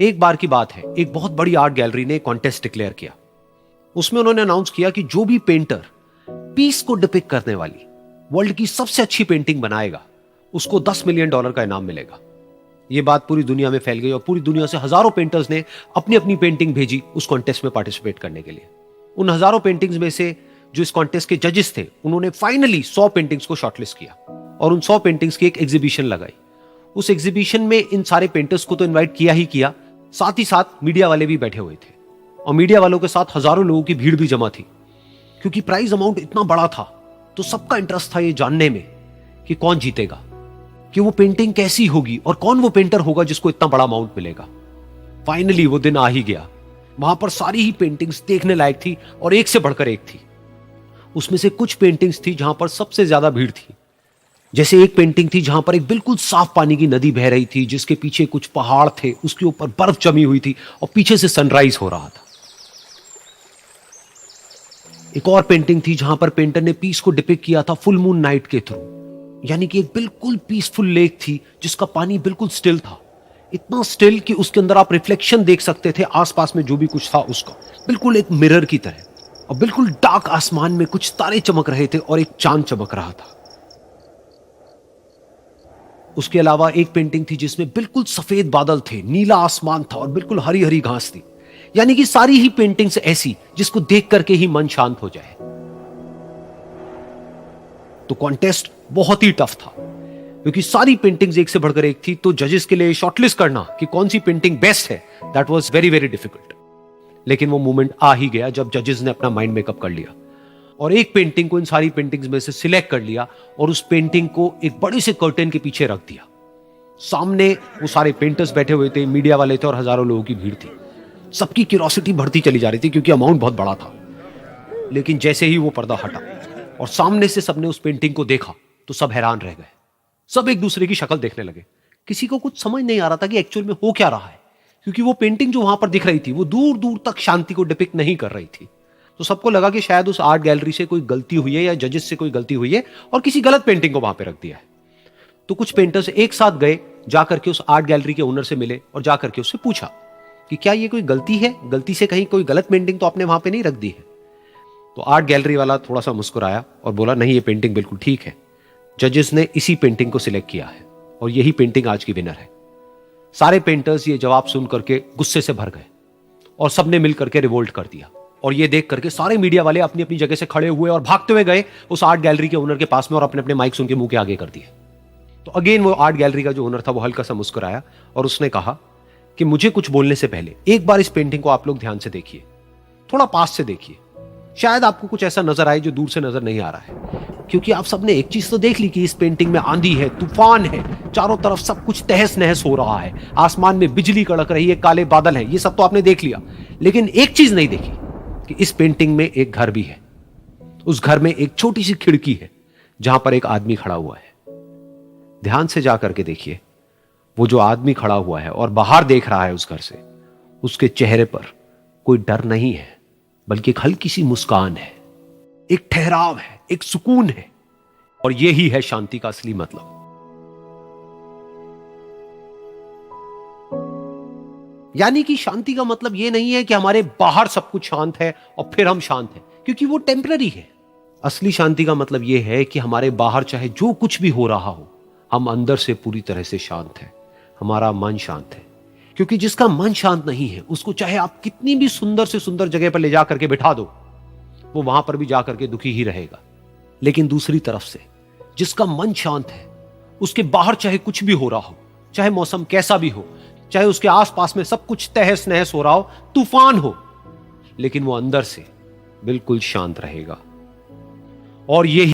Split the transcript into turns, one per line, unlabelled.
एक बार की बात है, एक बहुत बड़ी आर्ट गैलरी ने कॉन्टेस्ट डिक्लेयर किया। उसमें उन्होंने अनाउंस किया कि जो भी पेंटर पीस को डिपिक्ट करने वाली वर्ल्ड की सबसे अच्छी पेंटिंग बनाएगा उसको $10 मिलियन का इनाम मिलेगा। यह बात पूरी दुनिया में फैल गई और पूरी दुनिया से हजारों पेंटर्स ने अपनी अपनी पेंटिंग भेजी उस कॉन्टेस्ट में पार्टिसिपेट करने के लिए। उन हजारों पेंटिंग्स में से जो इस कॉन्टेस्ट के जजेस थे उन्होंने फाइनली 100 पेंटिंग्स को शॉर्टलिस्ट किया और उन 100 पेंटिंग्स की एक एग्जीबिशन लगाई। उस एग्जीबिशन में इन सारे पेंटर्स को तो इनवाइट किया ही किया, साथ ही साथ मीडिया वाले भी बैठे हुए थे और मीडिया वालों के साथ हजारों लोगों की भीड़ भी जमा थी। क्योंकि प्राइज अमाउंट इतना बड़ा था तो सबका इंटरेस्ट था ये जानने में कि कौन जीतेगा, कि वो पेंटिंग कैसी होगी और कौन वो पेंटर होगा जिसको इतना बड़ा अमाउंट मिलेगा। फाइनली वो दिन आ ही गया। वहां पर सारी ही पेंटिंग्स देखने लायक थी और एक से बढ़कर एक थी। उसमें से कुछ पेंटिंग्स थी जहां पर सबसे ज्यादा भीड़ थी। जैसे एक पेंटिंग थी जहां पर एक बिल्कुल साफ पानी की नदी बह रही थी, जिसके पीछे कुछ पहाड़ थे, उसके ऊपर बर्फ जमी हुई थी और पीछे से सनराइज हो रहा था। एक और पेंटिंग थी जहां पर पेंटर ने पीस को डिपिक्ट किया था फुल मून नाइट के थ्रू, यानी कि एक बिल्कुल पीसफुल लेक थी जिसका पानी बिल्कुल स्टिल था, इतना स्टिल कि उसके अंदर आप रिफ्लेक्शन देख सकते थे आसपास में जो भी कुछ था उसका, बिल्कुल एक मिरर की तरह। और बिल्कुल डार्क आसमान में कुछ तारे चमक रहे थे और एक चांद चमक रहा था। उसके अलावा एक पेंटिंग थी जिसमें बिल्कुल सफेद बादल थे, नीला आसमान था और बिल्कुल हरी हरी घास थी। यानी कि सारी ही पेंटिंग्स ऐसी जिसको देख करके ही मन शांत हो जाए। तो कॉन्टेस्ट बहुत ही टफ था क्योंकि सारी पेंटिंग्स एक से बढ़कर एक थी। तो जजेस के लिए शॉर्टलिस्ट करना कि कौन सी पेंटिंग बेस्ट है, that was very very difficult. लेकिन वो मोमेंट आ ही गया जब जजेस ने अपना माइंड मेकअप कर लिया और एक पेंटिंग को इन सारी पेंटिंग्स में से सिलेक्ट कर लिया और उस पेंटिंग को एक बड़े से कर्टेन के पीछे रख दिया। सामने वो सारे पेंटर्स बैठे हुए थे, मीडिया वाले थे और हजारों लोगों की भीड़ थी। सबकी क्यूरियोसिटी बढ़ती चली जा रही थी क्योंकि अमाउंट बहुत बड़ा था। लेकिन जैसे ही वो पर्दा हटा और सामने से सबने उस पेंटिंग को देखा तो सब हैरान रह गए। सब एक दूसरे की शक्ल देखने लगे। किसी को कुछ समझ नहीं आ रहा था कि एक्चुअल में हो क्या रहा है, क्योंकि वो पेंटिंग जो वहां पर दिख रही थी वो दूर दूर तक शांति को डिपिक्ट नहीं कर रही थी। तो सबको लगा कि शायद उस आर्ट गैलरी से कोई गलती हुई है या जजेस से कोई गलती हुई है और किसी गलत पेंटिंग को वहां पे रख दिया है। तो कुछ पेंटर्स एक साथ गए, जाकर के उस आर्ट गैलरी के ओनर से मिले और जाकर के उससे पूछा कि क्या ये कोई गलती है, गलती से कहीं कोई गलत पेंटिंग तो आपने वहां पे नहीं रख दी है। तो आर्ट गैलरी वाला थोड़ा सा मुस्कुराया और बोला, नहीं, ये पेंटिंग बिल्कुल ठीक है। जजेस ने इसी पेंटिंग को सिलेक्ट किया है और यही पेंटिंग आज की विनर है। सारे पेंटर्स ये जवाब सुन करके गुस्से से भर गए और सबने मिल करके रिवोल्ट कर दिया। और ये देख करके सारे मीडिया वाले अपनी अपनी जगह से खड़े हुए और भागते हुए गए उस आर्ट गैलरी के ओनर के पास में और अपने अपने माइक्स उनके मुंह के आगे कर दिए। तो अगेन वो आर्ट गैलरी का जो ओनर था वो हल्का सा मुस्कुराया और उसने कहा कि मुझे कुछ बोलने से पहले एक बार इस पेंटिंग को आप लोग ध्यान से देखिए, थोड़ा पास से देखिए, शायद आपको कुछ ऐसा नजर आए जो दूर से नजर नहीं आ रहा है। क्योंकि आप सबने एक चीज तो देख ली कि इस पेंटिंग में आंधी है, तूफान है, चारों तरफ सब कुछ तहस नहस हो रहा है, आसमान में बिजली कड़क रही है, काले बादल है, ये सब तो आपने देख लिया। लेकिन एक चीज नहीं देखी कि इस पेंटिंग में एक घर भी है। उस घर में एक छोटी सी खिड़की है जहां पर एक आदमी खड़ा हुआ है। ध्यान से जाकर के देखिए, वो जो आदमी खड़ा हुआ है और बाहर देख रहा है उस घर से, उसके चेहरे पर कोई डर नहीं है बल्कि एक हल्की सी मुस्कान है, एक ठहराव है, एक सुकून है। और यही है शांति का असली मतलब। यानी कि शांति का मतलब यह नहीं है कि हमारे बाहर सब कुछ शांत है और फिर हम शांत हैं, क्योंकि वो टेम्पररी है। असली शांति का मतलब यह है कि हमारे बाहर चाहे जो कुछ भी हो रहा हो, हम अंदर से पूरी तरह से शांत हैं, हमारा मन शांत है। क्योंकि जिसका मन शांत नहीं है उसको चाहे आप कितनी भी सुंदर से सुंदर जगह पर ले जाकर के बिठा दो, वो वहां पर भी जाकर के दुखी ही रहेगा। लेकिन दूसरी तरफ से जिसका मन शांत है, उसके बाहर चाहे कुछ भी हो रहा हो, चाहे मौसम कैसा भी हो, चाहे उसके आसपास में सब कुछ तहस नहस हो रहा हो, तूफान हो, लेकिन वो अंदर से बिल्कुल शांत रहेगा। और यही